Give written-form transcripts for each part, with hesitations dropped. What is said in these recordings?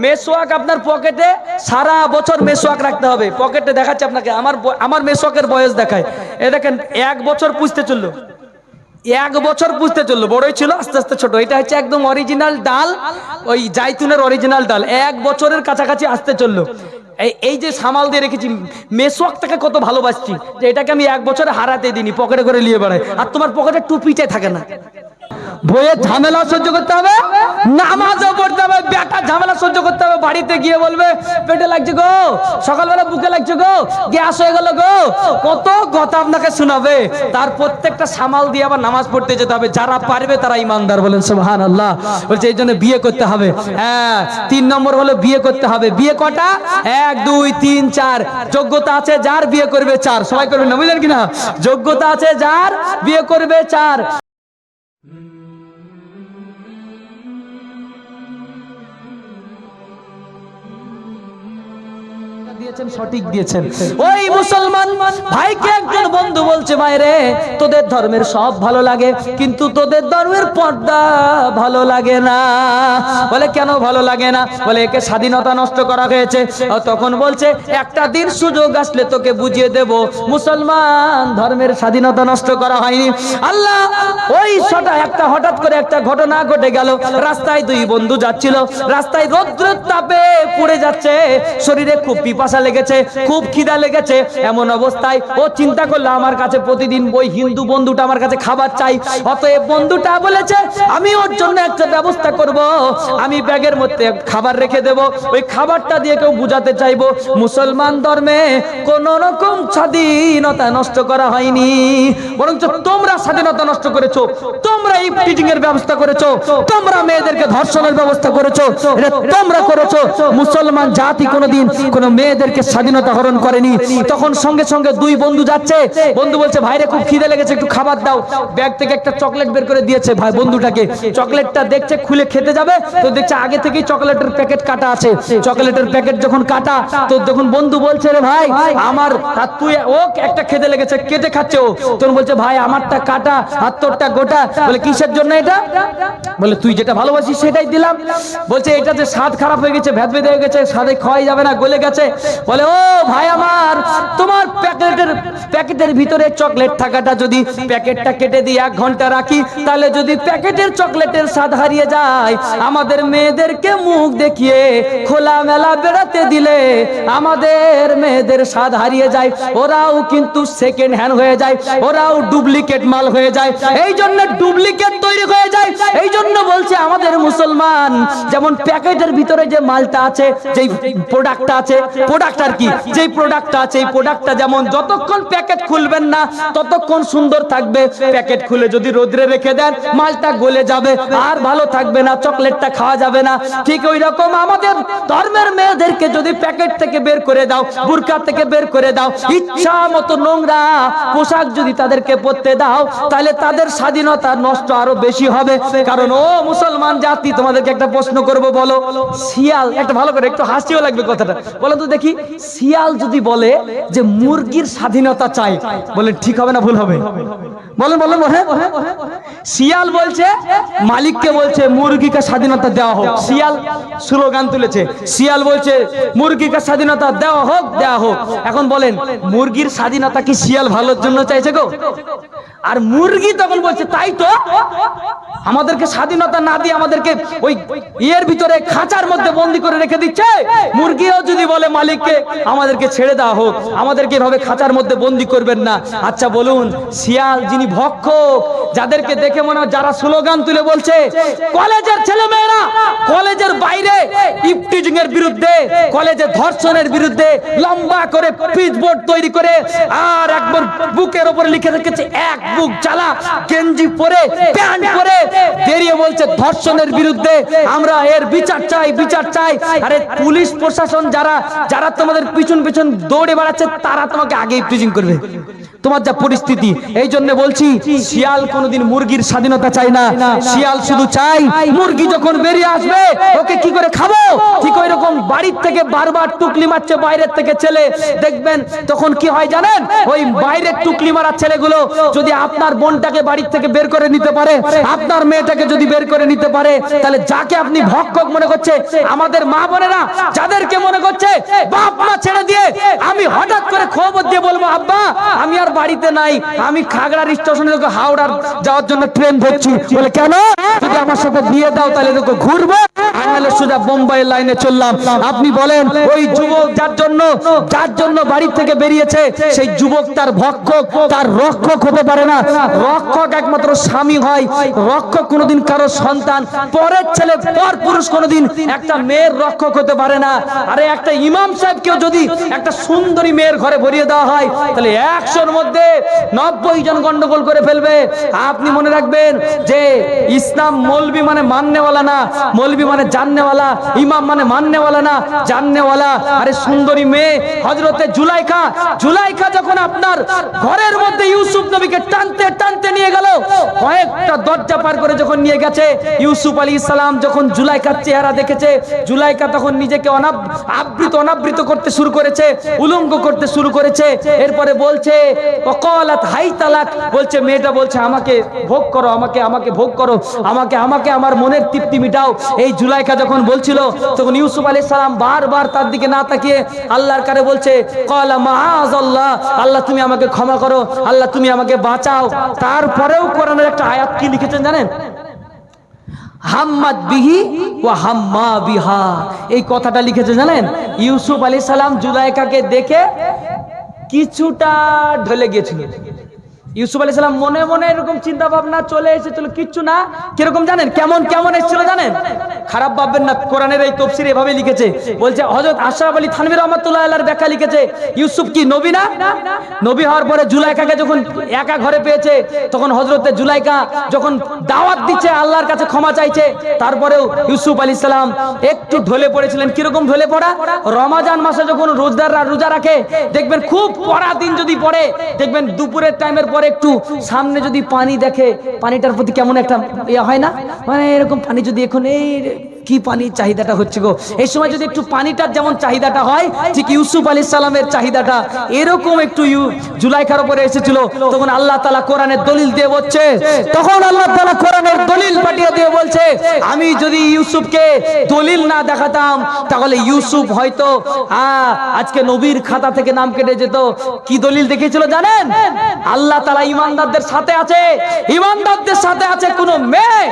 মেসওয়াক আপনার পকেটে সারা বছর মেসওয়াক রাখতে হবে পকেটে। দেখাচ্ছে আপনাকে, আমার মেসওয়াকের বয়স দেখায়। এ দেখেন 1 বছর পুষতে চললো, 1 বছর পুষতে চললো, বড়ই ছিল আস্তে আস্তে ছোট। এটা হচ্ছে একদম অরিজিনাল ডাল, ওই জাইতুনের অরিজিনাল ডাল, 1 বছরের কাছাকাছি আসতে চললো। এই যে সামাল দিয়ে রেখেছি, মেসওয়াকটাকে কত ভালোবাসছি যে এটাকে আমি 1 বছরে হারাতে দিইনি, পকেটে করে নিয়ে বেড়াই। আর তোমার পকেটে টুপিটাই থাকে না। বইয়ের ঝামেলা সহ্য করতে হবে, নামাজও পড়তে হবে, বেকার ঝামেলা সহ্য করতে হবে। বাড়িতে গিয়ে বলবে পেটে লাগছে গো, সকালবেলা বুকে লাগছে গো, গ্যাস হয়ে গেল গো, কত কথা আপনাকে শোনাবে। তার প্রত্যেকটা সামাল দিয়ে আবার নামাজ পড়তে যেতে হবে। যারা পারবে তারা ইমানদার, বলেন সুবহানাল্লাহ। বলছে এই জন্য বিয়ে করতে হবে। হ্যাঁ, 3 নম্বর হলো বিয়ে করতে হবে। বিয়ে কটা? 1 2 3 4। যোগ্যতা আছে যার বিয়ে করবে 4। সবাই করবে না, বুঝলেন কিনা? যোগ্যতা আছে যার বিয়ে করবে 4। সঠিক দিয়েছেন। ওই মুসলমান ভাইকে একজন বন্ধু বলছে, মায়েরে তোদের ধর্মের সব ভালো লাগে কিন্তু তোদের ধর্মের পর্দা ভালো লাগে না। বলে কেন ভালো লাগে না? বলে একে স্বাধীনতা নষ্ট করা হয়েছে। তখন বলছে একটা দিন সুযোগ আসলে তোকে বুঝিয়ে দেব মুসলমান ধর্মের স্বাধীনতা নষ্ট করা হয়নি। আল্লাহ ওই একটা হঠাৎ করে একটা ঘটনা ঘটে গেল। রাস্তায় 2 বন্ধু যাচ্ছিল, রাস্তায় রৌদ্রের তাপে পুড়ে যাচ্ছে, শরীরে খুব পিপাসা লেগেছে, খুব খিদা লেগেছে। এমন অবস্থায় ও চিন্তা করলো আমার কাছে প্রতিদিন ওই হিন্দু বন্ধুটা আমার কাছে খাবার চাই। অতএব বন্ধুটা বলেছে আমি ওর জন্য একটা ব্যবস্থা করব, আমি ব্যাগের মধ্যে খাবার রেখে দেব, ওই খাবারটা দিয়ে কেউ বুঝাতে চাইবো মুসলমান ধর্মে কোন রকম স্বাধীনতা নষ্ট করা হয়নি, বরঞ্চ তোমরা স্বাধীনতা নষ্ট করেছো, তোমরা ইফটিজিং এর ব্যবস্থা করেছো, তোমরা মেয়েদেরকে ধর্ষণের ব্যবস্থা করেছো, এটা তোমরা করেছো। মুসলমান জাতি কোনোদিন কোন মেয়েদেরকে স্বাধীনতা হরণ করেনি। তখন সঙ্গে সঙ্গে 2 বন্ধু যাচ্ছে, বন্ধু বলছে ভাইরে খুব খিদে লেগেছে একটু খাবার দাও। ব্যাগ থেকে একটা চকলেট বের করে দিয়েছে ভাই বন্ধুটাকে। চকলেটটা দেখছে, খুলে খেতে যাবে তো দেখছে আগে থেকেই চকলেটের প্যাকেট কাটা আছে। চকলেটের প্যাকেট যখন কাটা তো যখন বন্ধু বলছে রে ভাই আমার, আর তুই ও একটা খেতে লেগেছে, কেটে খাচ্ছে ও, তখন বলছে ভাই আমারটা কাটা আর তোরটা গোটা। বলে কিসের জন্য এটা? বলে তুই যেটা ভালোবাসিস সেটাই দিলাম। বলছে এটা যে স্বাদ খারাপ হয়ে গেছে, ভেদ ভেদ হয়ে গেছে, স্বাদে খাওয়াই যাবে না, গলে গেছে। বলে ও ভাই আমার, তোমার প্যাকেটের ভিতরে চকলেট থাকাটা যদি প্যাকেটটা কেটে দিয়ে 1 ঘন্টা রাখি, তাহলে যদি প্যাকেটের চকলেটের স্বাদ হারিয়ে যায়, আমাদের মেয়েদেরকে মুখ দেখিয়ে খোলা মেলা বেড়াতে দিলে আমাদের মেয়েদের স্বাদ হারিয়ে যায়, ওরাও কিন্তু সেকেন্ড হ্যান্ড হয়ে যায়, ওরাও ডুপ্লিকেট মাল হয়ে যায়। এই জন্য ডুপ্লিকেট তৈরি হয়ে যায়। এই জন্য বলছে আমাদের মুসলমান যেমন প্যাকেটের ভিতরে যে মালটা আছে, যেই প্রোডাক্টটা আছে, প্রোডাক্ট আর কি, যেই প্রোডাক্টটা আছে এই প্রোডাক্টটা যেমন যতক্ষণ প্যাকেট খুলবেন না ততক্ষণ সুন্দর থাকবে, প্যাকেট খুলে যদি রোদ্রে রেখে দেন মালটা গলে যাবে আর ভালো থাকবে না, চকলেটটা খাওয়া যাবে না। ঠিক ওই রকম আমাদের ধর্মের মেয়েদেরকে যদি প্যাকেট থেকে বের করে দাও, বুরকা থেকে বের করে দাও, ইচ্ছা মতো নোংরা পোশাক যদি তাদেরকে পরতে দাও, তাহলে তাদের স্বাধীনতা নষ্ট আরো বেশি হবে। কারণ ও মুসলমান জাতি, তোমাদেরকে একটা প্রশ্ন করব, বলো শিয়াল, একটা ভালো করে একটু হাসিও লাগবে কথাটা, বলো তো দেখি, শিয়াল যদি বলে যে মুরগির স্বাধীনতা চাই, বলেন ঠিক হবে না ভুল হবে? বলেন বলেন। শিয়াল বলছে, মালিককে বলছে মুরগিকে স্বাধীনতা দেওয়া হোক। শিয়াল স্লোগান তুলেছে, শিয়াল বলছে মুরগিকে স্বাধীনতা দেওয়া হোক, দেওয়া হোক। এখন বলেন মুরগির স্বাধীনতা কি শিয়াল ভালোর জন্য চাইছে গো? আর মুরগি তখন বলছে তাই তো, আমাদেরকে স্বাধীনতা না দিয়ে আমাদেরকে ওই এর ভিতরে খাঁচার মধ্যে বন্দি করে রেখে দিচ্ছে। মুরগিও যদি বলে মালিককে আমাদেরকে ছেড়ে দেওয়া হোক, আমাদেরকে এভাবে খাঁচার মধ্যে বন্দি করবেন না। আচ্ছা বলুন, শিয়াল যিনি ভক্ষক, যাদেরকে দেখে মনে হয় যারা স্লোগান তুলে বলছে কলেজের ছেলেমেয়েরা কলেজের বাইরে ইফটিজিং এর বিরুদ্ধে, কলেজে ধর্ষণের বিরুদ্ধে লম্বা করে পিচবোর্ড তৈরি করে আর একবার বুকের উপরে লিখে রেখেছে এক বুক জ্বালা, গেঞ্জি পরে প্যান্ট পরে বেরিয়ে বলছে ধর্ষণের বিরুদ্ধে আমরা এর বিচার চাই, বিচার চাই। আরে পুলিশ প্রশাসন যারা যারা তোমাদের পিছন পিছন দৌড়ে বেড়াচ্ছে তারা তোমাকে আগে ইফটিজিং করবে, তোমার যা পরিস্থিতি। এই জন্য বলছি শিয়াল কোনোদিন মুরগির স্বাধীনতা চাই না, শিয়াল শুধু চাই মুরগি যখন বেরিয়ে আসবে ওকে কি করে খাবো, ঠিক ওই রকম বাড়ির থেকে বারবার টুকলি মারছে বাইরের থেকে ছেলে, দেখবেন তখন কি হয় জানেন, ওই বাইরের টুকলি মারা ছেলেগুলো যদি আপনার বোনটাকে বাড়ির থেকে বের করে নিতে পারে, আপনার মেয়েটাকে যদি বের করে নিতে পারে, তাহলে যাকে আপনি ভক্ষক মনে করছে, আমাদের মা বোনেরা যাদেরকে মনে করছে বাপ মা ছেড়ে দিয়ে, আমি হঠাৎ করে খবর দিয়ে বলবো আব্বা আমি আর বাড়িতে নাই, আমি খাগড়ার স্টেশনে হাওড়ার যাওয়ার জন্য ট্রেন ধরছি, বলে কেন, যদি আমার সাথে বিয়ে দাও তাহলে তোকে ঘুরবো, আনালে সোজা বোম্বাই লাইনে চললাম। আপনি বলেন ওই যুবক যার জন্য বাড়ি থেকে বেরিয়েছে, সেই যুবক তার ভক্ষক, তার রক্ষক হতে পারে না। রক্ষক একমাত্র স্বামী হয়, রক্ষক কোনোদিন কারো সন্তান, পরের ছেলে পর পুরুষ কোনোদিন একটা মেয়ের রক্ষক হতে পারে না। আরে একটা ইমাম সাহেবকেও যদি একটা সুন্দরী মেয়ের ঘরে ভরিয়ে দেওয়া হয়, তাহলে 100-র মধ্যে 90 জন গন্ডগোল করে ফেলবে। আপনি মনে রাখবেন যে ইসলাম মৌলবি মানে মাননেওয়ালা না, মৌলবি মানে জাননেওয়ালা, ইমাম মানে মাননেওয়ালা না, জাননেওয়ালা। আরে সুন্দরী মেয়ে হযরতে জুলাইখা যখন আপনার ঘরের মধ্যে ইউসুফ নবীকে টানতে টানতে নিয়ে গেল, কয়েকটা দরজা পার করে যখন নিয়ে গেছে, ইউসুফ আলাইহিস সালাম যখন জুলাইখার চেহারা দেখেছে, জুলাইখা তখন নিজেকে অনাবৃত করতে শুরু করেছে, উলঙ্গ করতে শুরু করেছে। এরপরে বলছে ওয়াকালাত হাইতালাক, বলছে মেয়েটা বলছে আমাকে ভোগ করো, আমাকে ভোগ করো, আমাকে আমার মনের তৃপ্তি মিটাও। এই জুলাইখা যখন বলছিল, তখন ইউসুফ আলাইহিস সালাম বারবার তার দিকে না তাকিয়ে আল্লাহর কাছে বলছে ক্বালা মাআযাল্লাহ, আল্লাহ তুমি আমাকে ক্ষমা করো, আল্লাহ তুমি আমাকে বাঁচাও। তারপরেও কোরআনের একটা আয়াত কি লিখেছেন জানেন, হাম্মাদ বিহি ওয়া হাম্মা বিহা, এই কথাটা লিখেছে জানেন। ইউসুফ আলাইহিস সালাম জুলাইখাকে দেখে কিছুটা ঢলে গিয়েছিল। ইউসুফ আলাইহিস সালাম মনে মনে এরকম চিন্তা ভাবনা চলে এসেছিল, কিচ্ছু না, কিরকম জানেন, কেমন এসেছিল জানেন, খারাপ ভাববেন না, কোরআনের এই তাফসীর এভাবে লিখেছে, বলছে হযরত আশরাফ আলী থানভী রাহমাতুল্লাহ আলাইহির ব্যাখ্যা লিখেছে, ইউসুফ কি নবী না, নবী হওয়ার পরে জুলাইখাকে যখন একা ঘরে পেয়েছে, তখন হযরতে জুলাইখা যখন দাওয়াত দিচ্ছে, আল্লাহর কাছে ক্ষমা চাইছে, তারপরেও ইউসুফ আলাইহিস সালাম একটু ঢলে পড়েছিলেন। কিরকম ঢলে পড়া, রমাজান মাসে যখন রোজাদাররা রোজা রাখে, দেখবেন খুব পড়া দিন যদি পড়ে, দেখবেন দুপুরের টাইমের পরে একটু সামনে যদি পানি দেখে, পানিটার প্রতি কেমন একটা ইয়া হয় না, মানে এরকম পানি যদি এখন এই কি পানি চাহিদাটা হচ্ছে গো, এই সময় যদি একটু পানিটার যেমন চাহিদাটা হয়, ঠিক ইউসুফ আলাইহিস সালামের চাহিদাটা এরকম একটু জুলাইখার উপরে এসেছিল। তখন আল্লাহ তাআলা কোরআনের দলিল দিয়ে বলছে, তখন আল্লাহ তাআলা কোরআনের দলিল পাঠিয়ে দিয়ে বলছে, আমি যদি ইউসুফকে দলিল না দেখাতাম, তাহলে ইউসুফ হয়তো আজকে নবীর খাতা থেকে নাম কেটে যেত। কি দলিল দেখিয়েছিল জানেন, আল্লাহ তাআলা ইমানদারদের সাথে আছে, ইমানদারদের সাথে আছে। কোনো মেয়ে,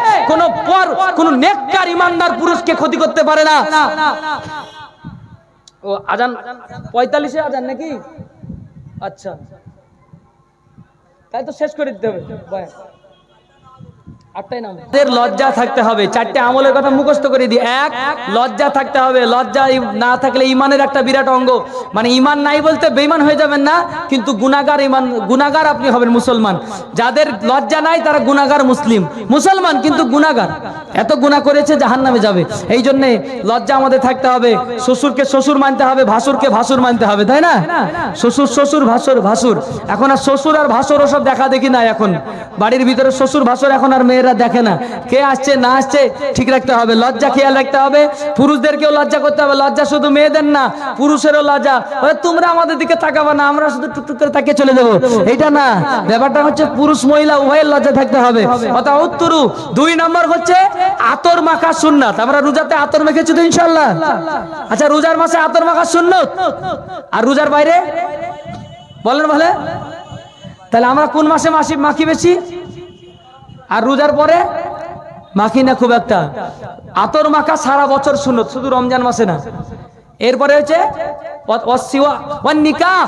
কোনো নেককার ইমানদার পুরুষকে ক্ষতি করতে পারে না। ও আজান 45-এ আজান নাকি, আচ্ছা তাই তো শেষ করে দিতে হবে। লজ্জা থাকতে হবে, 4টে আমলের কথা মুখস্থ করে দিই। 1, লজ্জা থাকতে হবে। লজ্জা না থাকলে ইমানের একটা বিরাট অঙ্গ, মানে ইমান নাই বলতে বেঈমান হয়ে যাবেন না, কিন্তু গুনাহগার আপনি হবেন মুসলমান। যাদের লজ্জা নাই তারা গুনাহগার মুসলমান কিন্তু গুনাহগার, এত গুনাহ করেছে জাহান্নামে যাবে। এই জন্য লজ্জা আমাদের থাকতে হবে। শ্বশুরকে শ্বশুর মানতে হবে, ভাসুরকে ভাসুর মানতে হবে, তাই না? শ্বশুর ভাসুর, এখন আর শ্বশুর আর ভাসুর ওসব দেখা দেখি না। এখন বাড়ির ভিতরে শ্বশুর ভাসুর এখন আর মেয়েরা দেখে না, কে আসছে না আসছে ঠিক রাখতে হবে। লজ্জা খেয়াল রাখতে হবে, পুরুষদেরকেও লজ্জা করতে হবে। লজ্জা শুধু মেয়েদের না, পুরুষেরও লজ্জা। তোমরা আমাদের দিকে তাকাবা না, আমরা শুধু টুকটুক করে তাকিয়ে চলে যাবো, এটা না। ব্যাপারটা হচ্ছে পুরুষ মহিলা উভয়ের লজ্জা থাকতে হবে। অর্থাৎ উত্তরু 2 নম্বর হচ্ছে আতর মাখা সুন্নাত। আমরা রোজাতে আতর মেখেছি তো ইনশাআল্লাহ। আচ্ছা, রোজার মাসে আতর মাখা সুন্নাত, আর রোজার বাইরে বলেন বলে, তাহলে আমরা কোন মাসে মাখি বেশি? আর রোজার পরে মাখি না খুব একটা। আতর মাখা সারা বছর সুন্নত, শুধু রমজান মাসে না। এরপরে হচ্ছে নিকাহ,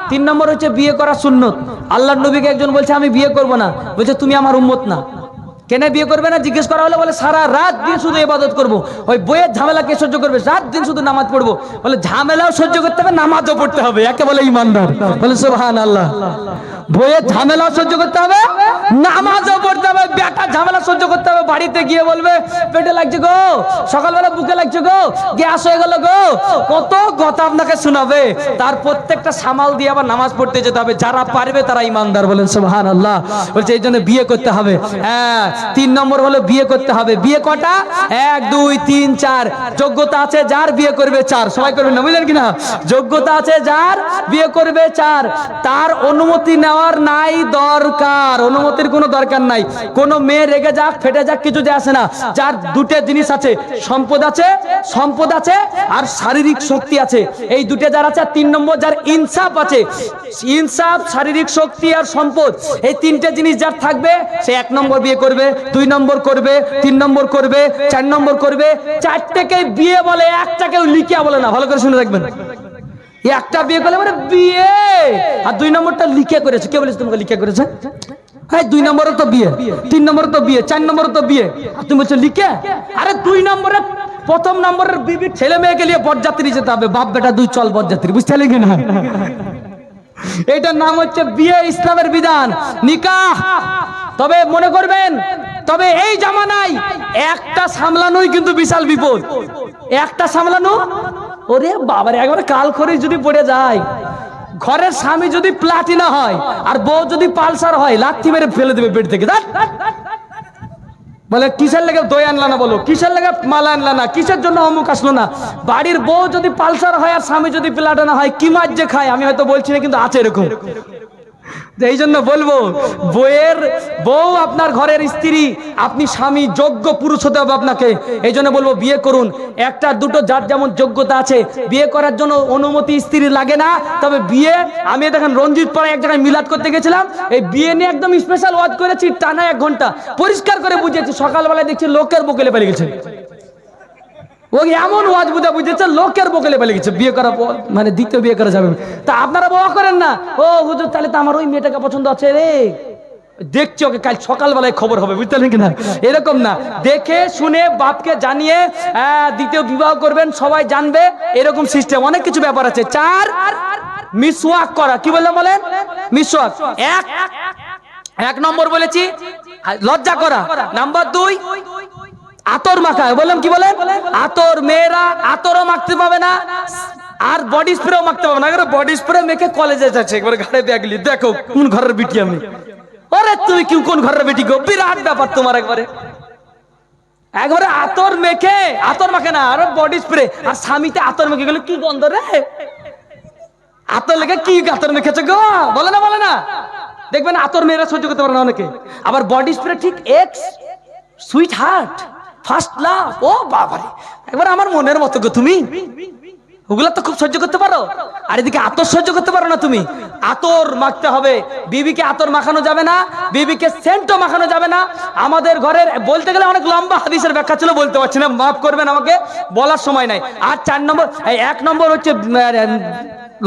3 নম্বর হচ্ছে বিয়ে করা সুন্নত। আল্লাহর নবীকে একজন বলছে আমি বিয়ে করব না, বলছে তুমি আমার উম্মত না। কেন বিয়ে করবে না জিজ্ঞেস করা হলো, বলে সারা রাত দিন শুধু ইবাদত করবো, ওই বইয়ের ঝামেলা কে সহ্য করবে, রাত দিন শুধু নামাজ পড়বো। বলে ঝামেলাও সহ্য করতে হবে, নামাজও পড়তে হবে, একে বলে ইমানদার। বলে সুবহানাল্লাহ। বইয়ের ঝামেলা সহ্য করতে হবে, নামাজও পড়তে হবে। বেটা ঝামেলা সহ্য করতে হবে, বাড়িতে গিয়ে বলবে পেটে লাগছে গো, সকালবেলা বুকে লাগছে গো, গ্যাস হয়ে গেল গো, কত কথা আপনাকে শোনাবে। তার প্রত্যেকটা সামাল দিয়ে আবার নামাজ পড়তে যেতে হবে। যারা পারবে তারা ইমানদার, বলেন সুবহানাল্লাহ। বলছে এই জন্য বিয়ে করতে হবে। হ্যাঁ, তিন নম্বর হলো বিয়ে করতে হবে। বিয়ে কটা? 1 2 3 4। যোগ্যতা আছে যার বিয়ে করবে 4। সবাই করবেন না, বুঝলেন কিনা? যোগ্যতা আছে যার বিয়ে করবে 4। তার অনুমতি নেওয়ার নাই দরকার, অনুমতির কোনো দরকার নাই। কোনো মেয়ে রেগে যাক ফেটে যাক কিছু যায় আসে না। যার দুটো জিনিস আছে, সম্পদ আছে আর শারীরিক শক্তি আছে, এই দুটো যার আছে। 3 নম্বর যার ইনসাফ আছে, ইনসাফ, শারীরিক শক্তি আর সম্পদ, এই তিনটে জিনিস যার থাকবে সে 1 নম্বর বিয়ে করবে, 2 নম্বর করবে, 3 নম্বর করবে, 4 নম্বর করবে। 4টাকে বিয়ে বলে, একটাকেও লিখিয়া বলে না। ভালো করে শুনে রাখবেন, একটা বিয়ে করলে মানে বিয়ে, আর 2 নম্বরটা লিখে করেছে। কে বলেছে তোমাকে লিখে করেছে? হ্যাঁ, 2 নম্বরও তো বিয়ে, 3 নম্বরও তো বিয়ে, 4 নম্বরও তো বিয়ে, আর তুমি বলছো লিখে? আরে 2 নম্বরে, প্রথম নম্বরের বিবি ছেলে মেয়েকে নিয়ে বরযাত্রী যেতে হবে। বাপ বেটা 2 চল বরযাত্রী, বুঝতে পারলি কিনা? এটার নাম হচ্ছে বিয়ে, ইসলামের বিধান, নিকাহ। তবে মনে করবেন, তবে এই জামানায় একটা সামলানোই কিন্তু বিশাল বিপদ। একটা সামলানো, ওরে বাবারে, একবারে কাল করে যদি পড়ে যায়। ঘরের স্বামী যদি প্লাটিনা হয় আর বউ যদি পালসার হয়, লাথি মেরে ফেলে দেবে পেট থেকে। বলে কিসের লেগে দই আনলা না, বলো কিসের লেগে মালা আনলা না, কিসের জন্য অমুক আসলো না। বাড়ির বউ যদি পালসার হয় আর স্বামী যদি প্লাটিনা হয়, কি মাছ যে খায় আমি হয়তো বলছি না, কিন্তু আছে এরকম। এই জন্য বলবো, বউ আপনার ঘরের স্ত্রী, আপনি স্বামী, যোগ্য পুরুষ হতে হবে আপনাকে। এই জন্য বলবো বিয়ে করুন। 1টা 2টো যার যেমন যোগ্যতা আছে, বিয়ে করার জন্য অনুমতি স্ত্রীর লাগে না। তবে বিয়ে, আমি দেখেন রঞ্জিত পাড়ায় এক জায়গায় মিলাদ করতে গেছিলাম, এই বিয়ে নিয়ে একদম স্পেশাল ওয়াজ করেছি, টানা 1 ঘন্টা পরিষ্কার করে বুঝিয়েছি। সকালবেলায় দেখছি লোকের বকেলে পেলে গেছে, ওই এমন ওয়াজ বুঝেছে লোকের বকেলে পেলে গেছে। বিয়ে করা মানে দ্বিতীয় বিয়ে করা যাবে। তা আপনারা বাবা করেন না, ও হুজুর তাহলে তো আমার ওই মেয়েটাকে পছন্দ আছে রে, দেখছি ওকে কাল সকালবেলায় খবর হবে, বুঝতে পারলেন কিনা? এরকম না, দেখে শুনে বাপকে জানিয়ে দ্বিতীয় বিবাহ করবেন, সবাই জানবে, এরকম সিস্টেম। অনেক কিছু ব্যাপার আছে। 4 মিসওয়াক করা। কি বললাম বলেন? মিসওয়াক। 1 নম্বর বলেছি লজ্জা করা। নাম্বার 2 আতর মাখা। বললাম কি বলেন? আতর। মেয়েরা আতরও মাখতে পাবে না আর বডি স্প্রেও মাখতে পাবে না। বডি স্প্রে মেখে কলেজে যাচ্ছে, একবার ঘাড়ে ব্যাগলি, দেখো কোন ঘরের বিটি আমি। আরে তুমি কি কোন ঘরের বেটি গো? বিরাট ব্যাপার তোমার। একবারে আতর মেখে, আতর মাখে না আর বডি স্প্রে, আর স্বামীতে আতর মেখে গেলে কি গন্ধ রে? আতর লেগে কি আতর মেখেছে গো? বলে না দেখবেন আতর মেয়েরা সহ্য করতে পারে না অনেকে। আবার বডি স্প্রে ঠিক Axe, sweet heart, first love, ও বাবারে, একবার আমার মনের মতো গো তুমি। ওগুলা তো খুব সহ্য করতে পারো, আর এদিকে আতর সহ্য করতে পারো না তুমি। আতর মাখতে হবে। বিবিকে আতর মাখানো যাবে না, বিবিকে সেন্টও মাখানো যাবে না। আমাদের ঘরের বলতে গেলে অনেক লম্বা হাদিসের ব্যাখ্যা ছিল, বলতে পারছি না, মাফ করবেন আমাকে, বলার সময় নাই। আর 4 নম্বর, 1 নম্বর হচ্ছে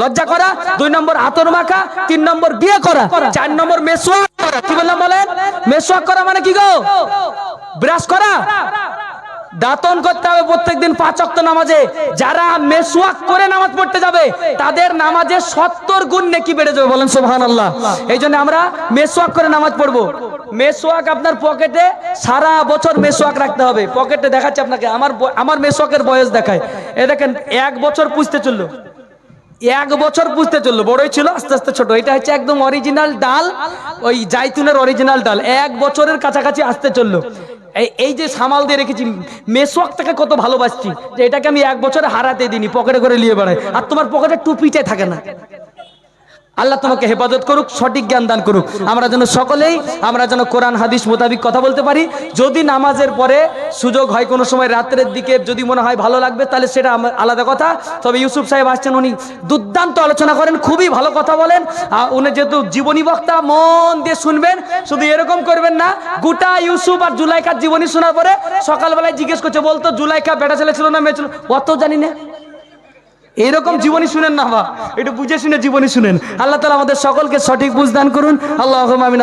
লজ্জা করা, 2 নম্বর আতর মাখা, 3 নম্বর বিয়ে করা, 4 নম্বর মেসওয়াক করা। কি বললাম বলেন? মেসওয়াক করা মানে কি গো? ব্রাশ করা, দাঁতন করতে হবে প্রত্যেকদিন 5 ওয়াক্ত নামাজে। যারা মেসওয়াক করে নামাজ পড়তে যাবে তাদের নামাজে 70 গুণ নেকি বেড়ে যাবে, বলেন সুবহানাল্লাহ। এই জন্য আমরা মেসওয়াক করে নামাজ পড়বো। মেসওয়াক আপনার পকেটে সারা বছর মেসওয়াক রাখতে হবে। পকেটে দেখাচ্ছে আপনাকে, আমার মেসওয়াকের বয়স দেখায়। এ দেখেন 1 বছর পুষতে চললো, 1 বছর পুষতে চললো, বড়ই ছিল আস্তে আস্তে ছোট। এটা হচ্ছে একদম অরিজিনাল ডাল, ওই জাইতুনের অরিজিনাল ডাল, 1 বছরের কাছাকাছি আসতে চললো। এই যে সামাল দিয়ে রেখেছি, মেসওয়াকটাকে কত ভালোবাসছি যে এটাকে আমি 1 বছরে হারাতে দিইনি, পকেটে করে নিয়ে বেড়াই। আর তোমার পকেটে টুপিটাই থাকে না। আল্লাহ তোমাকে হেফাজত করুক, সঠিক জ্ঞান দান করুক। আমরা যেন কোরআন হাদিস মোতাবিক কথা বলতে পারি। যদি নামাজের পরে সুযোগ হয় কোনো সময় রাত্রের দিকে, যদি মনে হয় ভালো লাগবে, তাহলে সেটা আলাদা কথা। তবে ইউসুফ সাহেব আসছেন, উনি দুর্দান্ত আলোচনা করেন, খুবই ভালো কথা বলেন। উনি যেহেতু জীবনী বক্তা, মন দিয়ে শুনবেন, শুধু এরকম করবেন না। গোটা ইউসুফ আর জুলাইখার জীবনী শোনার পরে সকালবেলায় জিজ্ঞেস করছে, বলতো জুলাইখা বেটা ছেলে ছিল না মেয়ে ছিল? অত জানি না। এরকম জীবনী শুনেন না, একটু বুঝে শুনে জীবনী শুনেন। আল্লাহ তাআলা আমাদের সকলকে সঠিক বুঝ দান করুন। আল্লাহুম্মা আমিন।